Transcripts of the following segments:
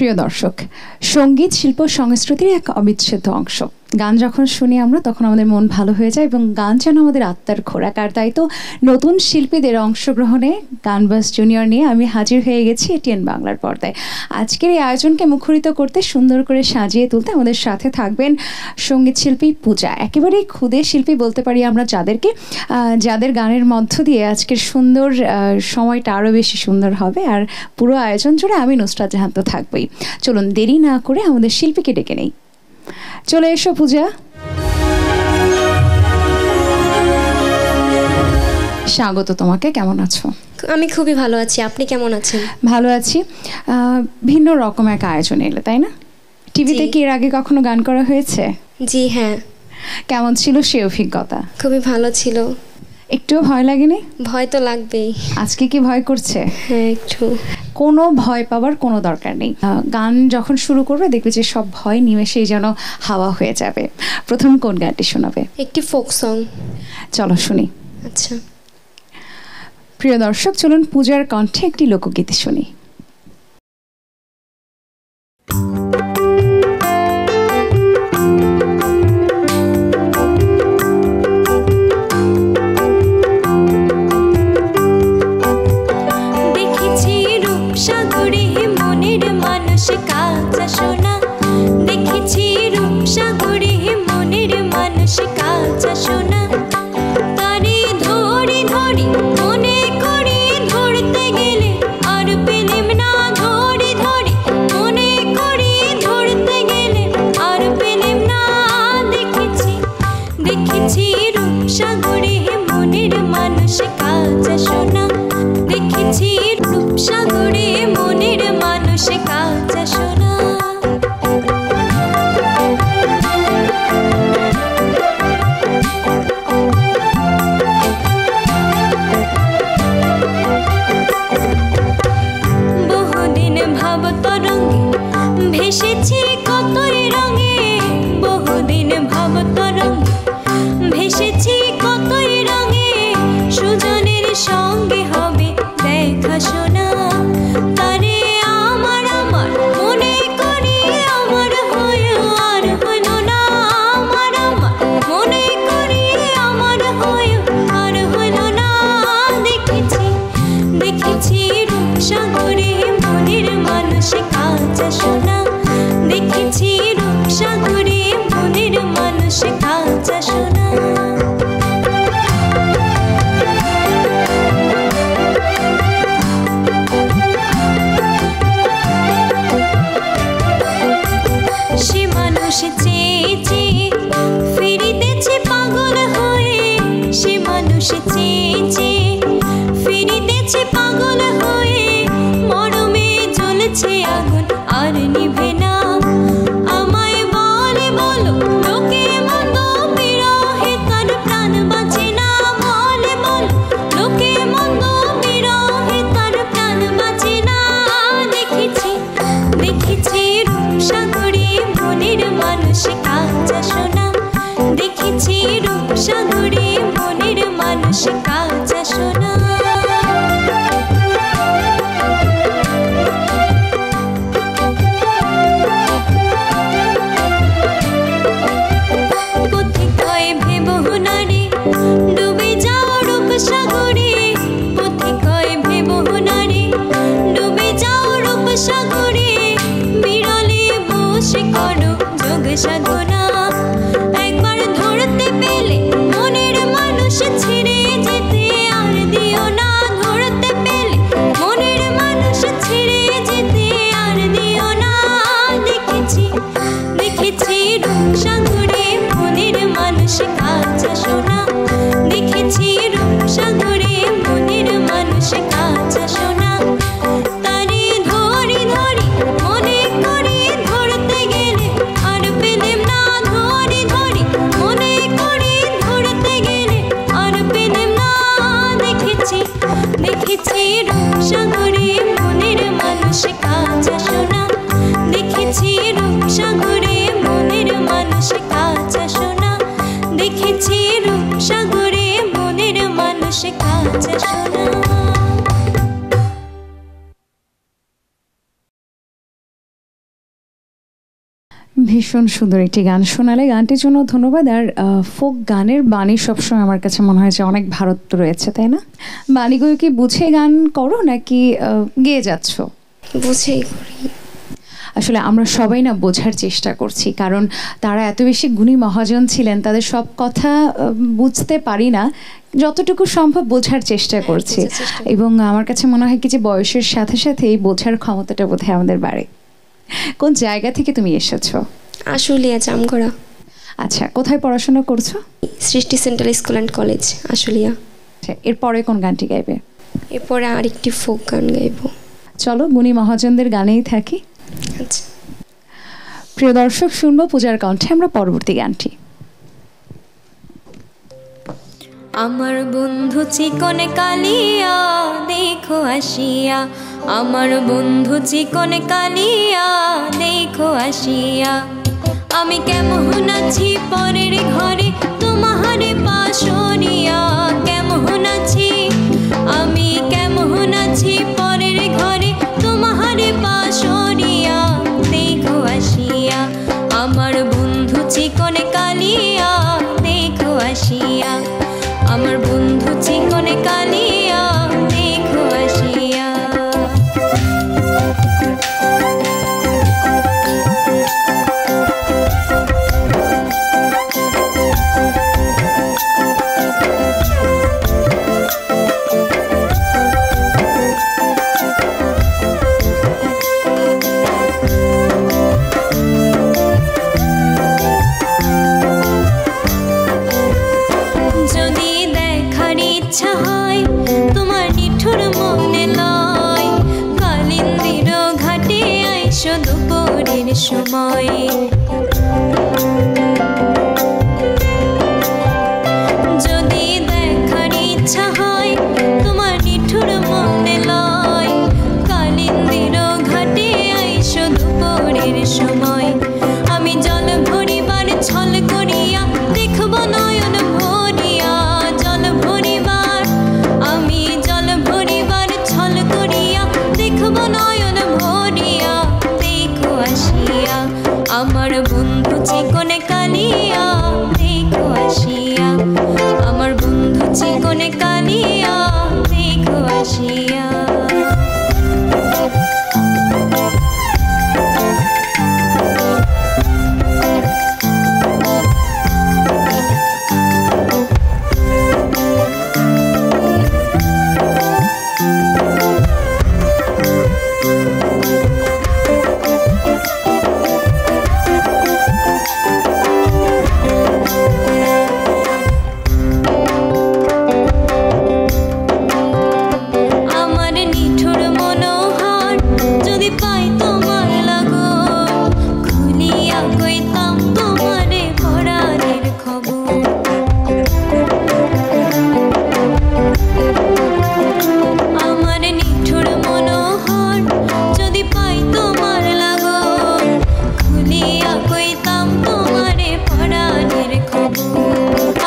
প্রিয় দর্শক, সঙ্গীত শিল্প সংস্কৃতির এক অবিচ্ছেদ্য অংশ। গান যখন শুনি আমরা তখন আমাদের মন ভালো হয়ে যায় এবং গান যেন আমাদের আত্মার খোরাক। আর তাই তো নতুন শিল্পীদের অংশগ্রহণে গানবাজ জুনিয়র নিয়ে আমি হাজির হয়ে গেছি এটিএন বাংলার পর্দায়। আজকের এই আয়োজনকে মুখরিত করতে, সুন্দর করে সাজিয়ে তুলতে আমাদের সাথে থাকবেন সঙ্গীত শিল্পী পূজা। একেবারেই ক্ষুদে শিল্পী বলতে পারি আমরা যাদেরকে, যাদের গানের মধ্য দিয়ে আজকের সুন্দর সময়টা আরও বেশি সুন্দর হবে। আর পুরো আয়োজন জুড়ে আমি নুসরাত জাহান তো থাকবই। চলুন দেরি না করে আমাদের শিল্পীকে ডেকে নেই। চলে এসো পূজা। স্বাগত তোমাকে। কেমন আছো? আমি খুবই ভালো আছি, আপনি কেমন আছেন? ভালো আছি। ভিন্ন রকম এক আয়োজন এলে, তাই না? টিভিতে কি এর আগে কখনো গান করা হয়েছে? জি হ্যাঁ। কেমন ছিল সেই অভিজ্ঞতা? খুবই ভালো ছিল। একটুও ভয় লাগেনি? ভয় তো লাগবেই। আজকে কি ভয় করছে? হ্যাঁ একটু। কোনো ভয় পাওয়ার কোনো দরকার নেই। গান যখন শুরু করবে দেখবে যে সব ভয় নিমেষেই যেন হাওয়া হয়ে যাবে। প্রথম কোন গানটি শোনাবে? একটি ফোক সং। চলো শুনি। আচ্ছা। প্রিয় দর্শক, চলুন পূজার কণ্ঠে একটি লোকগীতি শুনি। ভীষণ সুন্দর একটি গান শোনালে, গানটির জন্য ধন্যবাদ। আর ফোক গানের বাণী সবসময় আমার কাছে মনে হয় যে অনেক ভারত্ব রয়েছে, তাই না? বাণীগুলো কি বুঝে গান করো নাকি গেয়ে যাচ্ছ? বুঝেই করি। আসলে আমরা সবাই না বোঝার চেষ্টা করছি, কারণ তারা এত বেশি গুণী মহাজন ছিলেন, তাদের সব কথা বুঝতে পারি না, যতটুকু সম্ভব বোঝার চেষ্টা করছি। এবং আমার কাছে মনে হয় কি যে বয়সের সাথে সাথে এই বোঝার ক্ষমতাটা বোধহয় আমাদের বাড়ে। কোন জায়গা থেকে তুমি এসেছো? আশুলিয়া, জামগড়া। আচ্ছা, কোথায় পড়াশোনা করছো? সৃষ্টি central school and college, Ashulia. আচ্ছা, এরপরে কোন গানটি গাইবে? এরপরে আরেকটি ফোক গান গাইব। চলো গুণী মহাজনদের গানেই থাকি। আচ্ছা, প্রিয় দর্শক, শুনবো পূজার কণ্ঠে আমরা পরবর্তী গানটি। আমার বন্ধু চিকনে কালিয়া দেখো আসিয়া, আমার বন্ধু চিকনে কালিয়া দেখো আসিয়া, আমি কেমন আছি পরের ঘরে তোমারে পাশরিয়া, কেমন আছি আমি কেমন আছি পরের ঘরে তোমারে পাশরিয়া, দেখো আসিয়া আমার বন্ধু চিকনে কালিয়া দেখো আসিয়া, আমার বন্ধু চিকনে কালিয়া দেখো আসিয়া। যদি দেখার ইচ্ছা হয় তোমার নিঠুর মনে লয়, কালিন্দির ঘাটে আইসো দুপুরের সময়, যদি দেখার ইচ্ছা হয় তোমার নিঠুর মনে লয়, কালিন্দির ঘাটে আইসো দুপুরের সময়, আমি জল ভরিবার ছল করিয়া দেখব নয়ন ভরিয়া, জল ভরিবার আমি জল ভরিবার ছল করিয়া দেখব নয়ন ভরিয়া, দেখো আসিয়া আমার বন্ধু চিকনে কালিয়া দেখো আসিয়া, আমার বন্ধু চিকনে কালিয়া দেখো আসিয়া। আমার নিঠুর মনোহর যদি পাই তোমার লাগন, খুলিয়া কইতাম তোমারে পরাণের খবর, আমার নিঠুর মনোহর যদি পাই তোমার লাগন, খুলিয়া কইতাম তোমারে পরাণের খবর,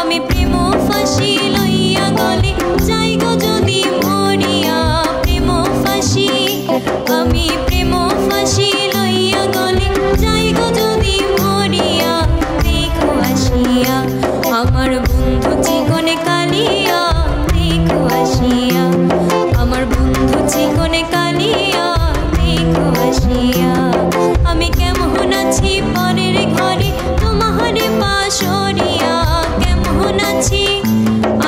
আমি প্রেম ফাঁসি লইয়া গলে যাই গো যদি মরিয়া, প্রেম ফাঁসি আমি প্রেম ফাঁসি লইয়া গলে যাই গো যদি মরিয়া, দেখো আসিয়া আমার বন্ধু চিকনে কালিয়া দেখো আসিয়া, আমার বন্ধু চিকনে কালিয়া দেখো আসিয়া, আমি কেমন আছি পরের ঘরে তোমারে পাশরিয়া, কেমন আছি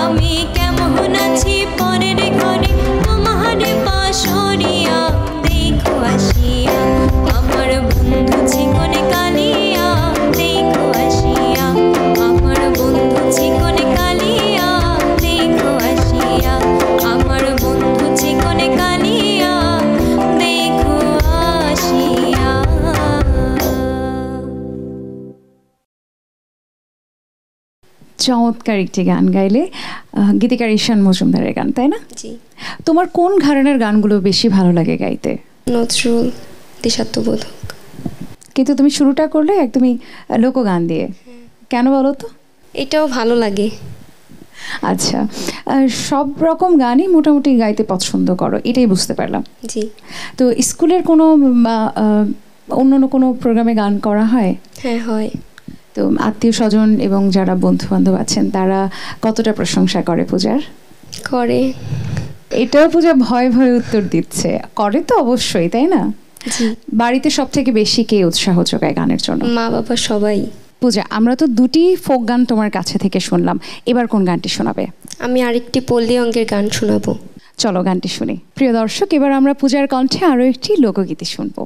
আমি কেমন আছি পরের ঘরে তোমারে পাশরিয়া, দেখো আসিয়া আমার বন্ধু চিকনে কালিয়া দেখো আসিয়া, আমার বন্ধু চিকনে কালিয়া দেখো আসিয়া, আমার বন্ধু চিকনে কালিয়া দেখো আসিয়া। চমৎকার একটি গান গাইলে, গীতিকার ঈশান মজুমদারের গান, তাই না? জি। তোমার কোন ঘরানার গানগুলো বেশি ভালো লাগে গাইতে? নজরুল, দেশাত্মবোধক। কিন্তু তুমি শুরুটা করলে একদমই লোকগান দিয়ে, কেন বলো তো? এটাও ভালো লাগে। আচ্ছা, সব রকম গানই মোটামুটি গাইতে পছন্দ করো, এটাই বুঝতে পারলাম। জি। তো স্কুলের কোনো অন্য কোনো প্রোগ্রামে গান করা হয়? হ্যাঁ হয়। তো আত্মীয় স্বজন এবং যারা বন্ধু বান্ধব আছেন তারা কতটা প্রশংসা করে পূজার? করে। এটাও পূজা ভয় ভয়ে উত্তর দিচ্ছে। করে তো অবশ্যই, তাই না? জি। বাড়িতে সব থেকে বেশি কে উৎসাহ যোগায় গানের জন্য? মা বাবা সবাই। পূজা, আমরা তো দুটি ফোক গান তোমার কাছে থেকে শুনলাম, এবার কোন গানটি শোনাবে? আমি আরেকটি পল্লী অঙ্কের গান শোনাবো। চলো গানটি শুনি। প্রিয় দর্শক, এবার আমরা পূজার কণ্ঠে আরো একটি লোকগীতি শুনবো।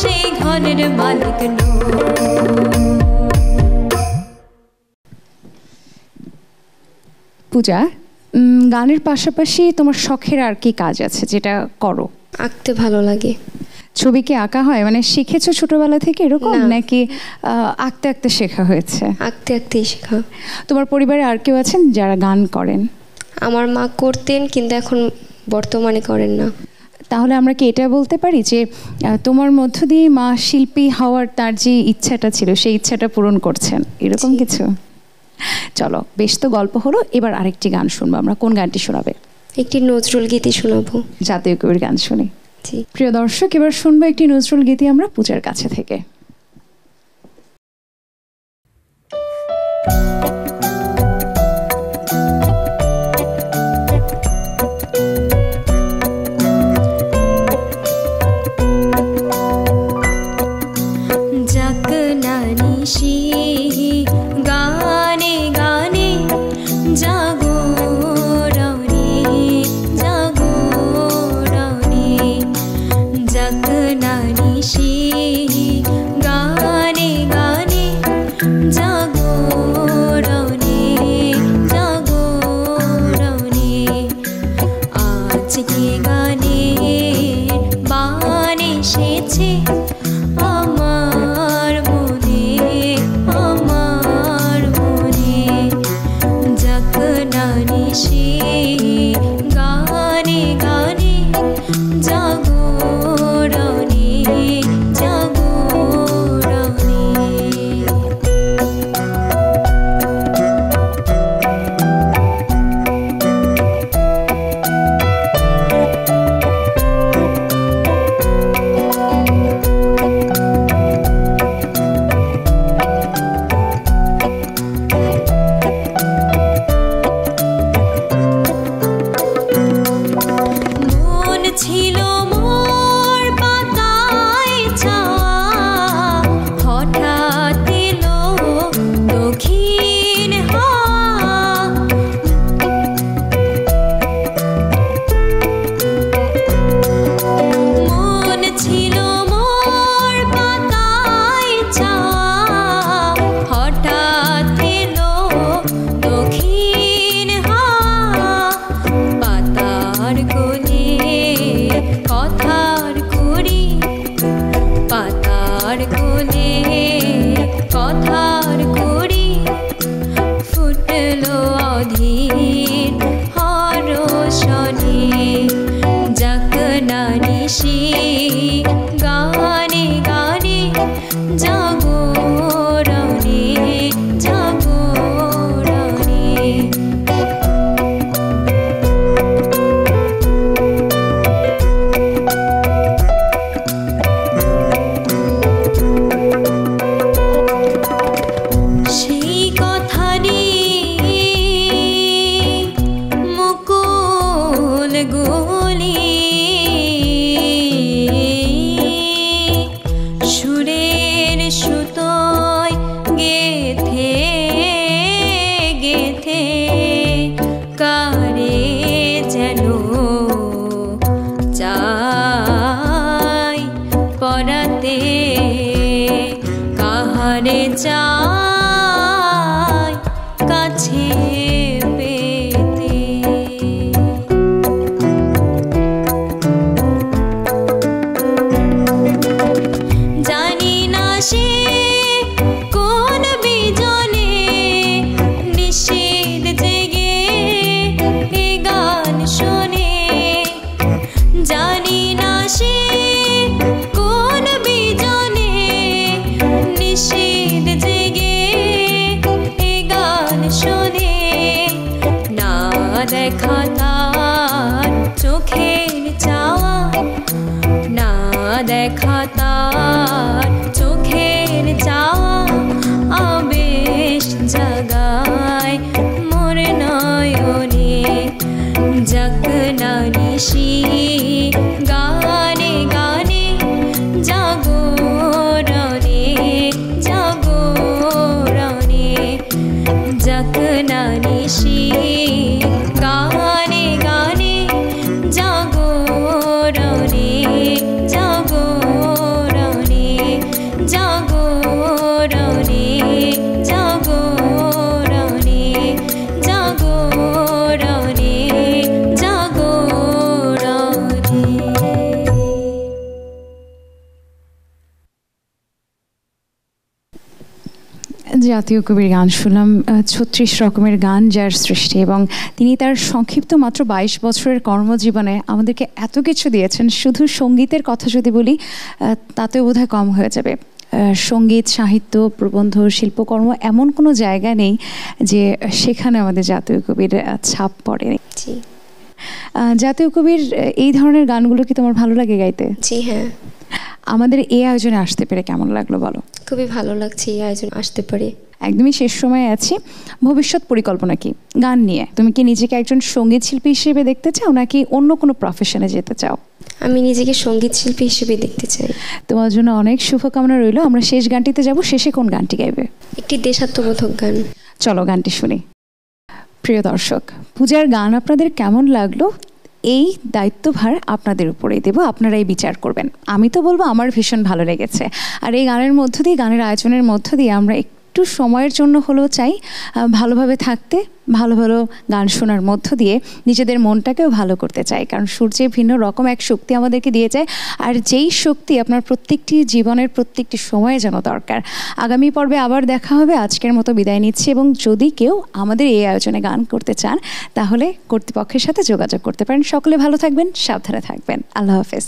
সেই ঘরের মালিক পূজা, গানের পাশাপাশি তোমার শখের আর কি কাজ আছে যেটা করো? আঁকতে ভালো লাগে। ছবি কি আঁকা হয়? মানে শিখেছো ছোটবেলা থেকে এরকম, নাকি আঁকতে আঁকতে শেখা হয়েছে? আঁকতে আঁকতেই শেখা। তোমার পরিবারে আর কেউ আছেন যারা গান করেন? আমার মা করতেন, কিন্তু এখন বর্তমানে করেন না। তাহলে আমরা কি এটা বলতে পারি যে তোমার মধ্য দিয়ে মা শিল্পী হওয়ার তার যে ইচ্ছাটা ছিল সেই ইচ্ছাটা পূরণ করছেন, এরকম কিছু? চলো, বেশ তো গল্প হলো, এবার আরেকটি গান শুনবো আমরা। কোন গানটি শোনাবে? একটি নজরুল গীতি শোনাবো। জাতীয় কবির গান শুনি। জি। প্রিয় দর্শক, এবার শুনবো একটি নজরুল গীতি আমরা পূজার কাছে থেকে। নিশি গানে গানে জাগরণে জাগরণে জাগনা নিশি গানে গানে জাগরণে জাগরণে আজকে গানের বান এসেছে আমার মনে আমার মনে জাগনা নিশি গানে গানে জাগরণে জাগরণে মন ছিল মোর পাতায় ছাওয়া হঠাৎ এলো দক্ষিণ হাওয়া মন ছিল মোর পাতায় ছাওয়া হঠাৎ এলো দক্ষিণ হাওয়া পাতার কোলে কথার করি পাতার কোলে কথার করি ফুটলো অধীর হরষণে জাগনা নিশি গানে গানে জাগরণে জাগরণে সেই কথারি মুকুল গুলি সুরের সুতোয় গেথে গেথে কারে যেন চাই পরাতে কাহারে চাই কাছে পেতে জানি না সে কোন বিজনে নিষেধ জেগে এ গান শোনে জানি না সে কোন বিজনে নিষেধ জেগে এ গান শোনে না দেখা তার চোখের চাওয়া না দেখা তার চোখের চাওয়া আবেশ জাগায় মোর নয়নে জাগনা নিশি গানে গানে জাগরণে জাগরণে জাগনা নিশি গানে গানে জাগরণে জাগরণে জাগরণে জাগরণে জাগরণে জাগরণে জাতীয় কবির গান শুনলাম, ৩৬ রকমের গান যার সৃষ্টি, এবং তিনি তার সংক্ষিপ্ত মাত্র ২২ বছরের কর্মজীবনে আমাদেরকে এত কিছু দিয়েছেন। শুধু সঙ্গীতের কথা যদি বলি তাতেও বোধহয় কম হয়ে যাবে। সঙ্গীত, সাহিত্য, প্রবন্ধ, শিল্পকর্ম এমন কোনো জায়গা নেই যে সেখানে আমাদের জাতীয় কবির ছাপ পড়েনি। জি জাতীয় কবির এই ধরনের গানগুলো কি তোমার ভালো লাগে গাইতে? জি হ্যাঁ। আমাদের এই আয়োজনে আসতে পেরে কেমন লাগলো বলো? খুবই ভালো লাগছে এই আয়োজনে আসতে পারে। একদমই শেষ সময়ে আছি, ভবিষ্যৎ পরিকল্পনা কি গান নিয়ে? তুমি কি নিজেকে একজন সঙ্গীত শিল্পী হিসেবে দেখতে চাও নাকি অন্য কোনো প্রফেশনে যেতে চাও? আমি নিজেকে সঙ্গীত শিল্পী হিসেবে দেখতে চাই। তোমার জন্য অনেক শুভকামনা রইল। আমরা শেষ গানটিতে যাব, শেষে কোন গানটি গাইবে? একটি দেশাত্মবোধক গান। চলো গানটি শুনি। প্রিয় দর্শক, পূজার গান আপনাদের কেমন লাগলো এই দায়িত্বভার আপনাদের উপরেই দেব, আপনারাই বিচার করবেন। আমি তো বলবো আমার ভীষণ ভালো লেগেছে। আর এই গানের মধ্য দিয়ে, গানের আয়োজনের মধ্য দিয়ে আমরা একটু সময়ের জন্য হলেও চাই ভালোভাবে থাকতে, ভালো ভালো গান শোনার মধ্য দিয়ে নিজেদের মনটাকেও ভালো করতে চাই। কারণ সূর্যের ভিন্ন রকম এক শক্তি আমাদেরকে দিয়ে যায়, আর যেই শক্তি আপনার প্রত্যেকটি জীবনের প্রত্যেকটি সময়ে যেন দরকার। আগামী পর্বে আবার দেখা হবে। আজকের মতো বিদায় নিচ্ছি, এবং যদি কেউ আমাদের এই আয়োজনে গান করতে চান তাহলে কর্তৃপক্ষের সাথে যোগাযোগ করতে পারেন। সকলে ভালো থাকবেন, সাবধানে থাকবেন। আল্লাহ হাফেজ।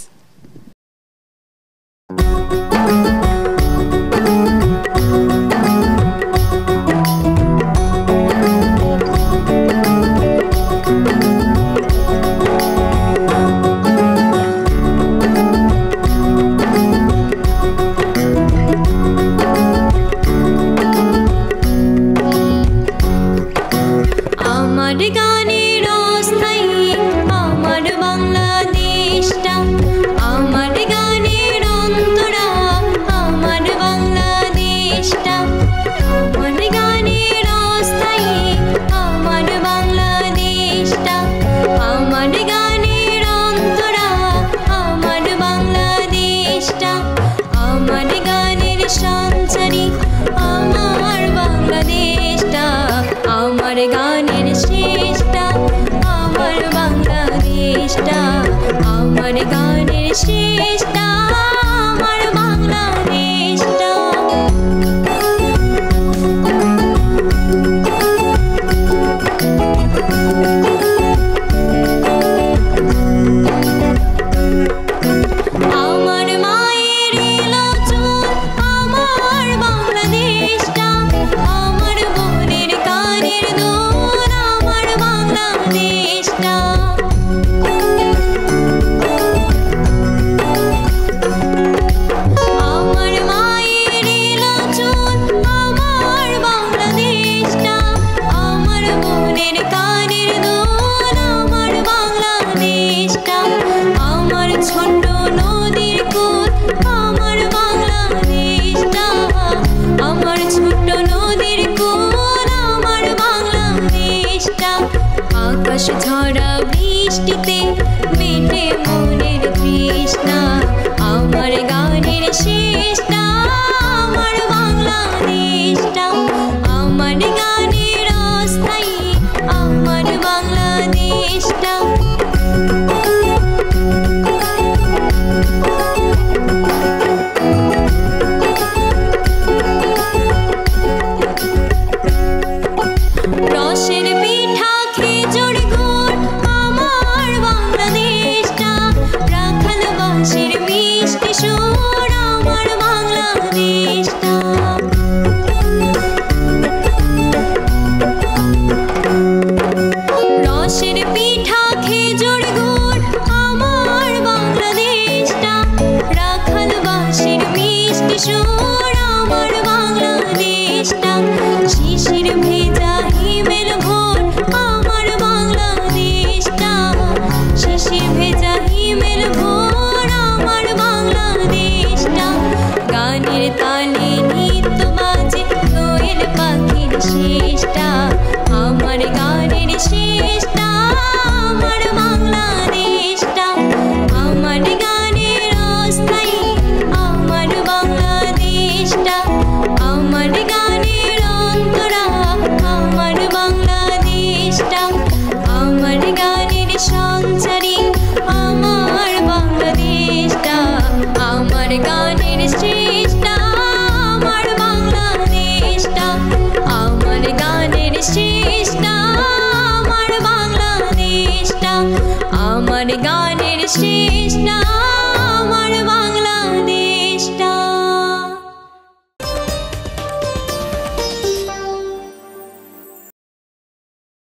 আমার গান